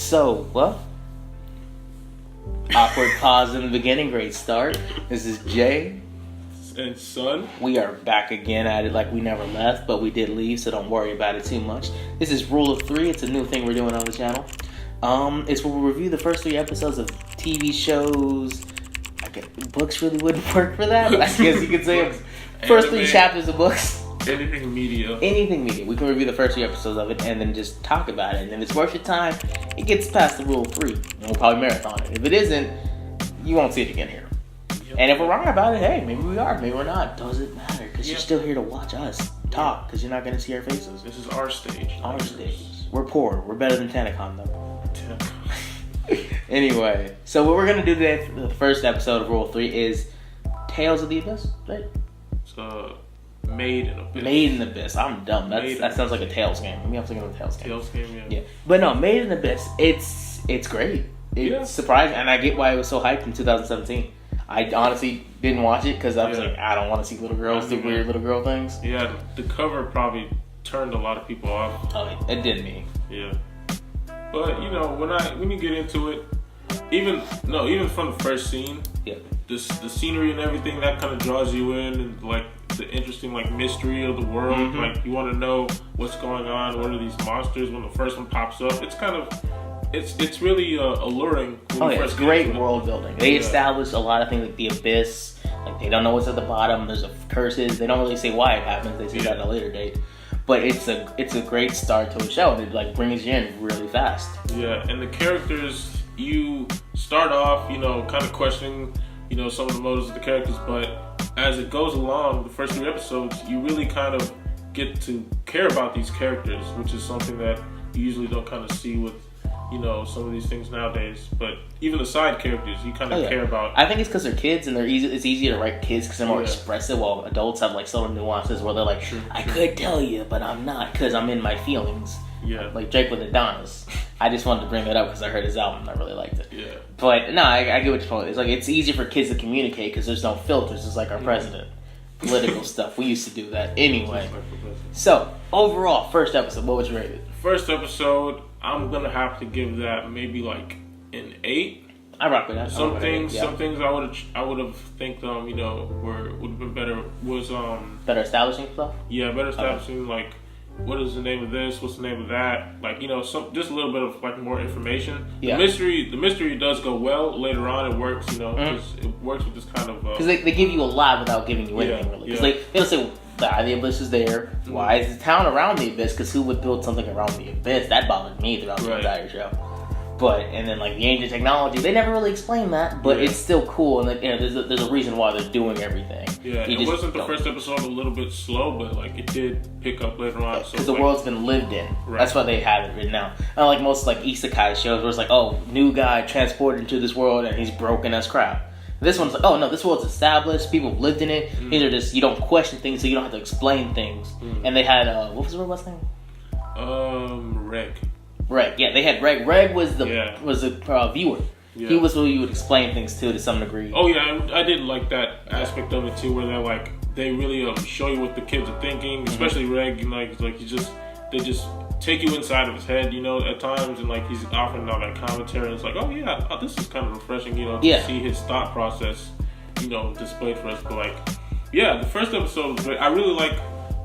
So, well, awkward pause in the beginning, great start. This is Jay. And Son. We are back again at it like we never left, but we did leave, so don't worry about it too much. This is Rule of 3. It's a new thing we're doing on the channel. It's where we review the first 3 episodes of TV shows. I guess books really wouldn't work for that, but I guess you could say first 3 chapters of books. Anything media. Anything media. We can review the first 3 episodes of it and then just talk about it. And if it's worth your time, it gets past the Rule of 3. And we'll probably marathon it. If it isn't, you won't see it again here. And if we're wrong about it, hey, maybe we are, maybe we're not. Doesn't matter, because you're still here to watch us talk, because you're not going to see our faces. This is our stage. Our stage. We're poor. We're better than Tanacon, though. Anyway, so what we're going to do today for the first episode of Rule 3 is Tales of the Abyss, right? It's Made in Abyss. Made in Abyss. I'm dumb. That sounds like a Tales game. Maybe I'm thinking of a Tales game. Tales game, yeah. But no, Made in Abyss, it's great. It's surprising, and I get why it was so hyped in 2017. I honestly didn't watch it because I was like, I don't want to see little girls do weird little girl things. Yeah, the cover probably turned a lot of people off. Oh, it did me. Yeah. But, you know, when you get into it, even from the first scene, the scenery and everything, that kind of draws you in, and like the interesting like mystery of the world. Mm-hmm. Like you want to know what's going on, what are these monsters when the first one pops up. It's kind of... It's really alluring. It's great world building. They establish a lot of things like the abyss. Like they don't know what's at the bottom. There's curses. They don't really say why it happens. They say that at a later date. But it's a great start to a show. It like brings you in really fast. Yeah, and the characters, you start off, kind of questioning, some of the motives of the characters. But as it goes along, the first 3 episodes, you really kind of get to care about these characters, which is something that you usually don't kind of see with some of these things nowadays. But even the side characters, you kind of care about. I think it's because they're kids and it's easier to write kids because they're more expressive, while adults have like subtle nuances where they're like, I could tell you, but I'm not because I'm in my feelings. Yeah. Like Drake with Adonis. I just wanted to bring that up because I heard his album and I really liked it. Yeah. But no, I get what you're saying. It's like it's easier for kids to communicate because there's no filters. It's like our president. Political stuff. We used to do that anyway. So, overall, first episode, what would you rate it? First episode, I'm gonna have to give that maybe like an 8. I rock with that. Some things I would have think would have been better was better establishing stuff. Yeah, better establishing like what is the name of this? What's the name of that? Like some just a little bit of like more information. Yeah. The mystery does go well later on. It works, because it works with this kind of because they give you a lot without giving you anything really. Because they'll say why the abyss is there. Why is the town around the abyss? Because who would build something around the abyss? That bothered me throughout the entire show. And then like the ancient technology, they never really explain that, but it's still cool, and there's a reason why they're doing everything. Yeah, it wasn't the first episode a little bit slow, but like it did pick up later on. Because the world's been lived in. Right. That's why they have it written now. Unlike most like isekai shows, where it's like, new guy transported into this world and he's broken as crap. This one's like, no, this world's established. People have lived in it. These are just, you don't question things, so you don't have to explain things. And they had what was the robot's name? Reg. Reg, yeah, they had Reg. Reg was the viewer. Yeah. He was who you would explain things to some degree. Oh yeah, I did like that aspect of it too, where they really show you what the kids are thinking, especially Reg. They just take you inside of his head, at times, and like he's offering all that commentary. And it's like, this is kind of refreshing, to see his thought process, displayed for us. But the first episode was great. I really like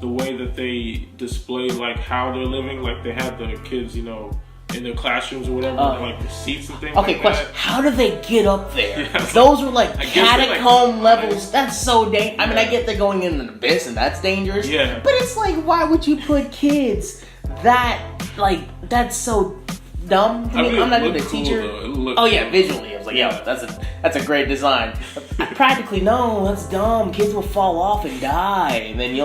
the way that they display like how they're living. Like they have the kids, in their classrooms or whatever, like the seats and things. Okay, question: how do they get up there? Those were like catacomb levels. That's so dangerous. I mean, I get they're going in an abyss and that's dangerous. Yeah. But it's like, why would you put kids that's so dumb to me. I'm not even a teacher. Visually. I was like, that's a great design. Practically, no, that's dumb. Kids will fall off and die, and then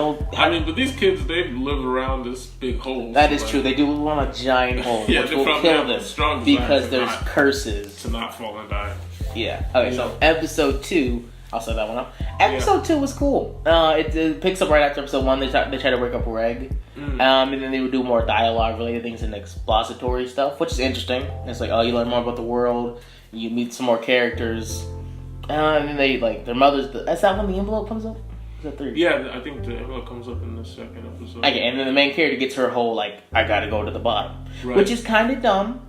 but these kids, they live around this big hole. That is true. They do live on a giant hole, which will kill them because there's curses to not fall and die. Yeah. Okay, so episode 2. I'll set that one up. Episode 2 was cool. It picks up right after episode 1. They try to wake up Reg. And then they would do more dialogue related things and expository stuff, which is interesting. It's like, you learn more about the world. You meet some more characters. And then they, their mothers... Is that when the envelope comes up? Is that 3? Yeah, I think the envelope comes up in the second episode. Okay, and then the main character gets her whole, I gotta go to the bottom. Right. Which is kind of dumb.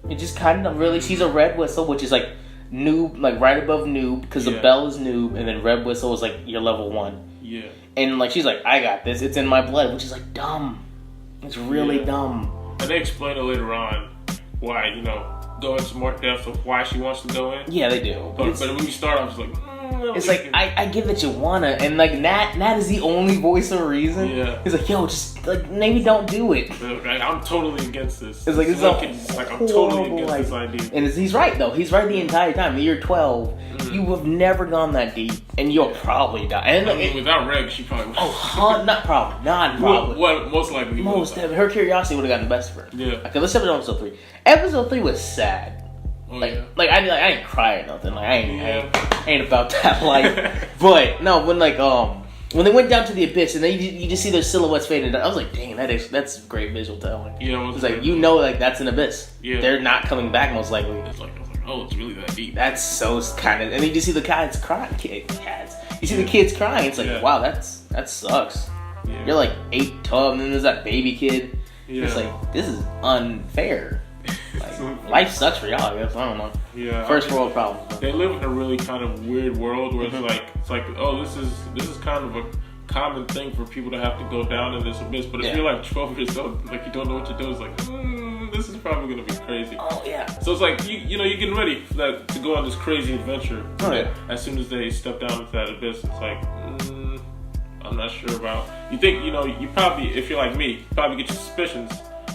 It just kind of really, she's a red whistle, which is like noob, like right above noob, because the bell is noob, and then red whistle is like your level 1. Yeah. And like she's like, I got this. It's in my blood, which is like dumb. It's really dumb. And they explain it later on why, go into more depth of why she wants to go in. Yeah, they do. But when you start, I'm just like, it's like I get that you wanna, and like Nat is the only voice of reason. Yeah. He's like, yo, just like maybe don't do it. I'm totally against this. It's like it's I'm totally against this idea. And he's right though. He's right the entire time. You're 12. You have never gone that deep, and you'll probably die. And I mean, without Reg, she probably would. Not probably. Well, most likely. Her curiosity would have gotten the best of her. Yeah. Okay, let's jump into episode 3. Episode 3 was sad. I didn't cry or nothing. Like I ain't about that life. But no, when they went down to the abyss and then you just see their silhouettes fading, I was like, dang, that's great visual telling. Yeah, it's like that's an abyss. Yeah, they're not coming back most likely. It's like oh, it's really that deep. That's so kind of, and then you just see the kids crying. You see the kids crying. It's like wow, that sucks. Yeah. You're like 8, 12, and then there's that baby kid. Yeah. It's like this is unfair. Like, life sucks for y'all, I guess. I don't know. Yeah. First world problems. They live in a really kind of weird world where it's like, oh, this is kind of a common thing for people to have to go down in this abyss. But if you're like 12 years old, like you don't know what to do, it's like, this is probably gonna be crazy. Oh yeah. So it's like you're getting ready for that to go on this crazy adventure. Oh yeah. As soon as they step down into that abyss, it's like, I'm not sure about. You think you probably, if you're like me, probably get your suspicions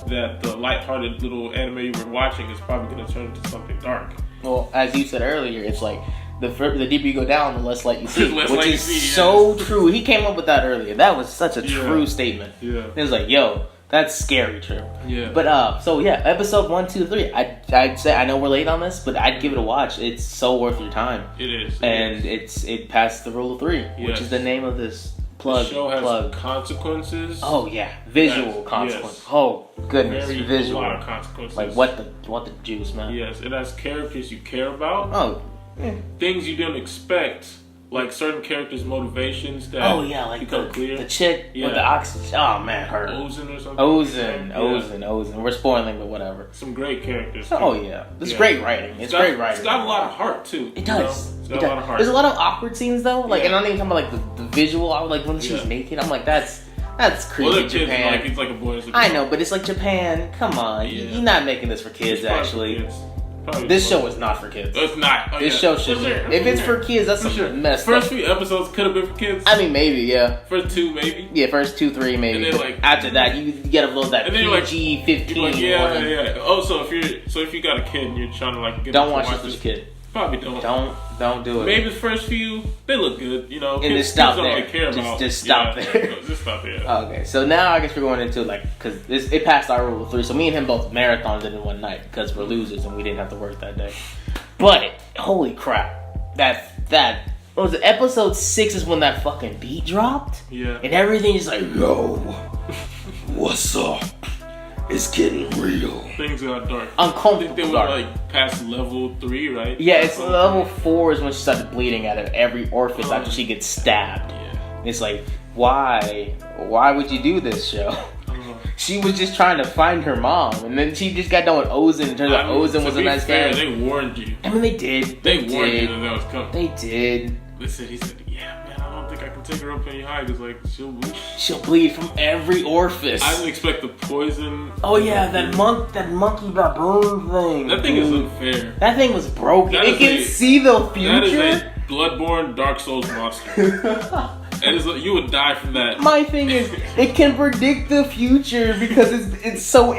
that the lighthearted little anime you were watching is probably going to turn into something dark. Well, as you said earlier, it's like the deeper you go down, the less light you see, which is see, so true. He came up with that earlier. That was such a true statement. Yeah, it was like, yo, that's scary true. Yeah. But so yeah, episode 1, 2, 3. I'd say I know we're late on this, but I'd give it a watch. It's so worth your time. It is, and it passed the rule of 3, which is the name of this. The show has consequences. Oh yeah, visual consequences. Yes. Oh goodness, visual. A lot of consequences. Like what the juice, man. Yes, it has characters you care about. Oh, yeah. Things you didn't expect, like certain characters' motivations that like become clear. The chick with the oxygen. Oh man, her. Ozen or something. Ozen. We're spoiling, but whatever. Some great characters. Too. Oh yeah, it's great writing. It's great writing. It's got a lot of heart too. It does. It's got a lot of heart. There's a lot of awkward scenes though. Like, and I'm not even talking about like the visual. Like when she's naked, I'm like that's creepy. Well, Japan. It's like a boy. I know, but it's like Japan. Come on, you're not making this for kids. Actually, this show is not for kids. It's not. This show should. If it's for kids, that's some messed up. First few episodes could have been for kids. I mean, maybe, yeah. First 2, maybe. Yeah, first 2, 3, maybe. And then, like, after that, you get a little that PG-15. Like, yeah. Oh, so if you got a kid and you're trying to like get don't watch this with your kid. Probably don't. Don't do it. Maybe the first few they look good, And just stop there. Don't really care about. Just stop there. Just stop there. Okay, so now I guess we're going into because it passed our rule of 3. So me and him both marathoned it in one night because we're losers and we didn't have to work that day. But holy crap, that what was it? Episode 6 is when that fucking beat dropped. Yeah. And everything is like, yo, what's up? It's getting real. Things got dark. Uncomfortable. I think they were like past level 3, right? Yeah, it's level 4 is when she started bleeding out of every orifice after she gets stabbed. Yeah. It's like, why? Why would you do this, show? She was just trying to find her mom, and then she just got done with Ozen, and turns out Ozen was a nice guy. They warned you. I mean, they did. They warned you that was coming. They did. He said, yeah, man, I don't think I can take her up any higher, because, like, she'll bleed. She'll bleed from every orifice. I didn't expect the poison. Oh, yeah, that monkey baboon thing. That thing is unfair. That thing was broken. It can see the future. That is a bloodborne Dark Souls monster. You would die from that. My thing is, it can predict the future because it's so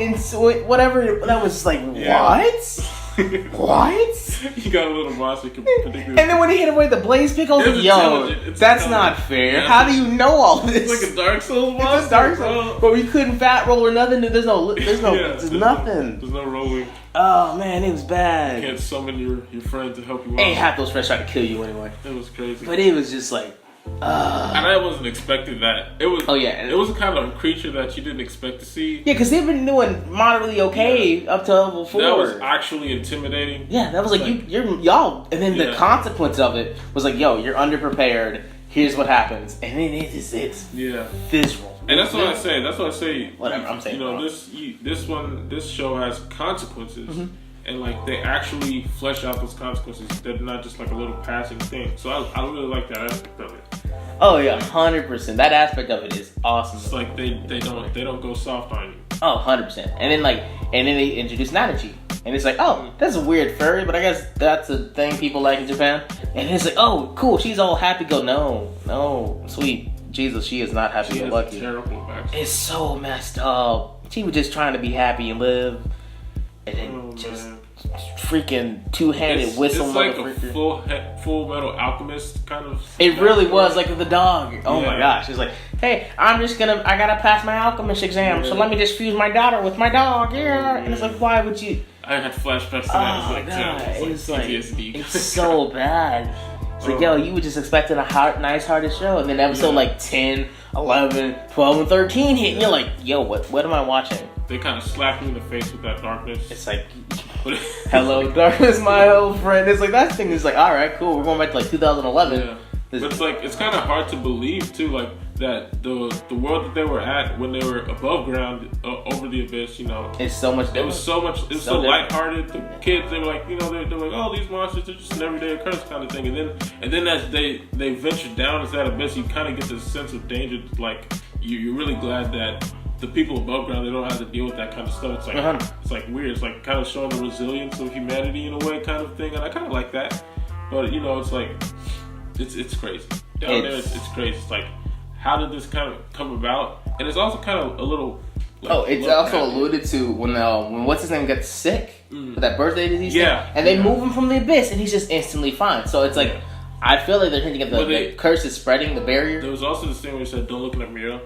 whatever. That was like, what? What? You got a little monster can predict it. And then when he hit him with the blaze pick, I was like, yo, that's not fair. Yeah. How do you know all this? It's like a Dark Souls monster. It's a Dark Souls. But we couldn't fat roll or nothing. There's nothing. There's no rolling. Oh man, it was bad. You can't summon your friend to help you out. Ain't half those friends trying to kill you anyway. It was crazy. But it was just like, and I wasn't expecting that. It was. Oh yeah. It was a kind of creature that you didn't expect to see. Yeah, because they've been doing moderately okay up to level 4. That was actually intimidating. Yeah, that was like y'all, and then the consequence of it was like, yo, you're underprepared. Here's what happens, and then it's visual. And that's what I say. That's what I say. Whatever I'm saying. This show has consequences, and like they actually flesh out those consequences. They're not just like a little passing thing. So I really like that aspect of it. Oh yeah, 100%. That aspect of it is awesome. It's like they don't go soft on you. Oh, 100%. And then they introduce Nanachi. And it's like, oh, that's a weird furry, but I guess that's a thing people like in Japan. And it's like, oh, cool, she's all happy. Go, no, sweet Jesus, she is not happy go lucky. It's so messed up. She was just trying to be happy and live, and then freaking two-handed whistle. It's like a Full Metal Alchemist kind of. It really was like the dog. Oh my gosh! It's like, hey, I gotta pass my alchemist exam, so let me just fuse my daughter with my dog. Yeah, and it's like, why would you? I had flashbacks to that. It's like it's so bad. It's like, yo, you were just expecting a nice-hearted show, and then episode like 10, 11, 12, and 13 hit, and you're like, yo, what am I watching? They kind of slapped you in the face with that darkness. It's like, hello, darkness, my old friend. It's like, that thing is like, all right, cool, we're going back to like 2011. Yeah. But it's like, it's kind of hard to believe, too, like, that the world that they were at when they were above ground, over the abyss, you know. It's so much different. It was so lighthearted. The kids, they were like, you know, they're like, oh, these monsters are just an everyday occurrence kind of thing. And then as they ventured down into that abyss, you kind of get this sense of danger. Like, you're really glad that the people above ground, they don't have to deal with that kind of stuff. It's like, It's like weird. It's like kind of showing the resilience of humanity in a way kind of thing. And I kind of like that. But, you know, it's like, it's crazy. Down there, it's crazy. It's like, how did this kind of come about? And it's also kind of a little. Like, it's also alluded to when what's his name gets sick with that birthday disease thing, and they move him from the abyss, and he's just instantly fine. So it's like, I feel like they're hinting at the curse is spreading, the barrier. There was also this thing where he said, "Don't look in the mirror."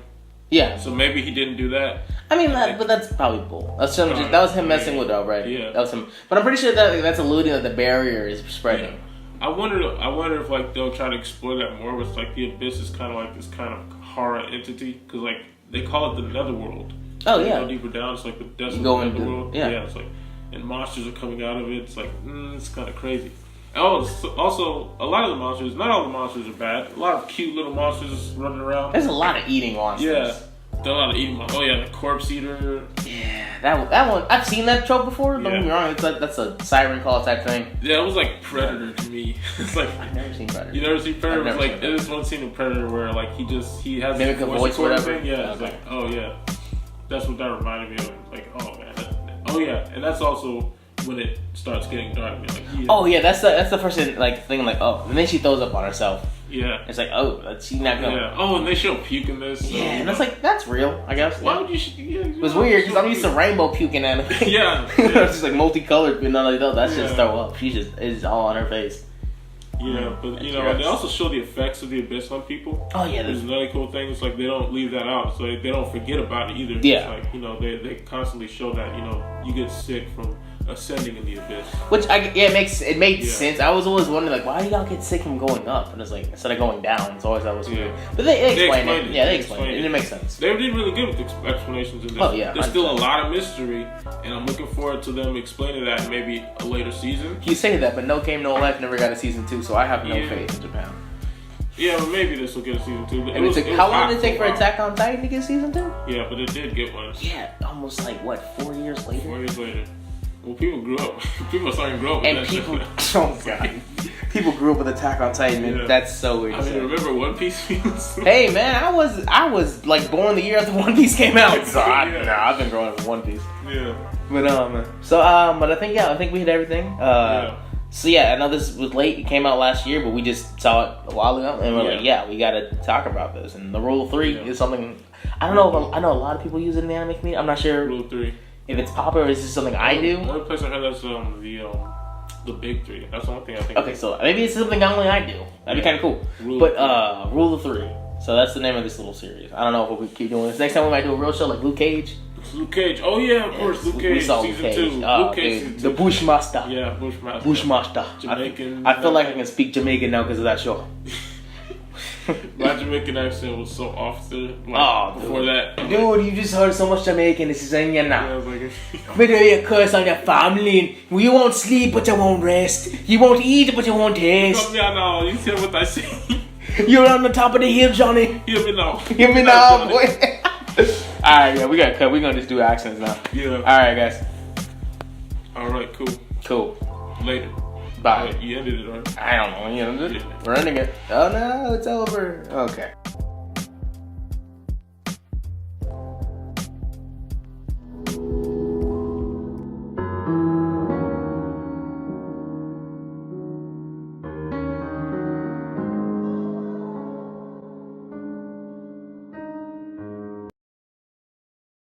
Yeah. So maybe he didn't do that. I mean, but that's probably bull. That was him messing with her, right? Yeah. That was him. But I'm pretty sure that's alluding that the barrier is spreading. Yeah. I wonder if like they'll try to explore that more. With like the abyss is kind of like this kind of horror entity, because like they call it the netherworld. Oh yeah. Go deeper down, it's like the desolate netherworld. Yeah, it's like, and monsters are coming out of it. It's like it's kind of crazy. Oh, also a lot of the monsters. Not all the monsters are bad. A lot of cute little monsters running around. There's a lot of eating monsters. Yeah. There's a lot of eating monsters. Oh yeah, the corpse eater. Yeah, that one. I've seen that trope before. Don't get me wrong. It's like that's a siren call type thing. Yeah, it was like Predator to me. It's like I've never seen Predator. You never seen Predator? It's like there's one scene in Predator where like he has mimic a voice or whatever. Thing. Yeah, it's like that's what that reminded me of. Like and that's also when it starts getting dark. Like, that's the first thing like and then she throws up on herself. Yeah. It's like, she's not going. Yeah. Oh, and they show puke in this. So, and it's like, that's real, I guess. Why would you? It was weird because I'm used to rainbow puking anime. Yeah. It's just like multicolored, but none of those. That's just throw up. It's all on her face. Yeah, but you know, they also show the effects of the abyss on people. Oh yeah, there's another cool thing. It's like they don't leave that out, so they don't forget about it either. Yeah. It's like, you know, they constantly show that, you know, you get sick from ascending in the abyss. Which it made sense. I was always wondering like, why do y'all get sick from going up? And it's like instead of going down, it's always that was weird. But they explained it. Yeah, they explained it. And it makes sense. They did really good with the explanations in this. Oh yeah, there's still a lot of mystery, and I'm looking forward to them explaining that in maybe a later season. You say that, but No Game No Life never got a season 2, so I have no faith in Japan. Yeah, but maybe this will get a season 2. How long did it take for Attack on Titan to get season 2? Yeah, but it did get one. Yeah, almost like 4 years later. 4 years later. Well, people grew up. People are starting to grow up. And people, oh god, people grew up with Attack on Titan. Man. Yeah. That's so weird. I mean, remember One Piece? Hey man, I was like born the year after One Piece came out. So I've been growing up with One Piece. Yeah. But but I think we hit everything. So I know this was late. It came out last year, but we just saw it a while ago, and we're like, we got to talk about this. And the Rule of 3 is something I don't know. I know a lot of people use it in the anime community. I'm not sure. Rule of 3. If it's popular, is this something I do? The only place I heard that's the big 3. That's the only thing I think. Okay, so maybe it's something only I do. That'd be kind of cool. Rule of 3. So that's the name of this little series. I don't know if we keep doing this. Next time we might do a real show like Luke Cage. Luke Cage. Oh yeah, of course. Luke Cage season 2. Luke Cage season 2. The Bushmaster. Yeah, Bushmaster. Bushmaster. Jamaican. I feel like I can speak Jamaican now because of that show. My Jamaican accent was so off before that. Dude, you just heard so much Jamaican. This is in you now. Yeah, I was like, whether you curse on your family, you won't sleep but you won't rest. You won't eat but you won't taste. Come here now. You hear what I say? You're on the top of the hill, Johnny. Hear me now. Hear me now, boy. Alright, we gotta cut. We're gonna just do accents now. Yeah. Alright, guys. Alright, cool. Cool. Later. Bye. You ended it, right? I don't know. You ended it. We're ending it. Oh no, it's over. Okay.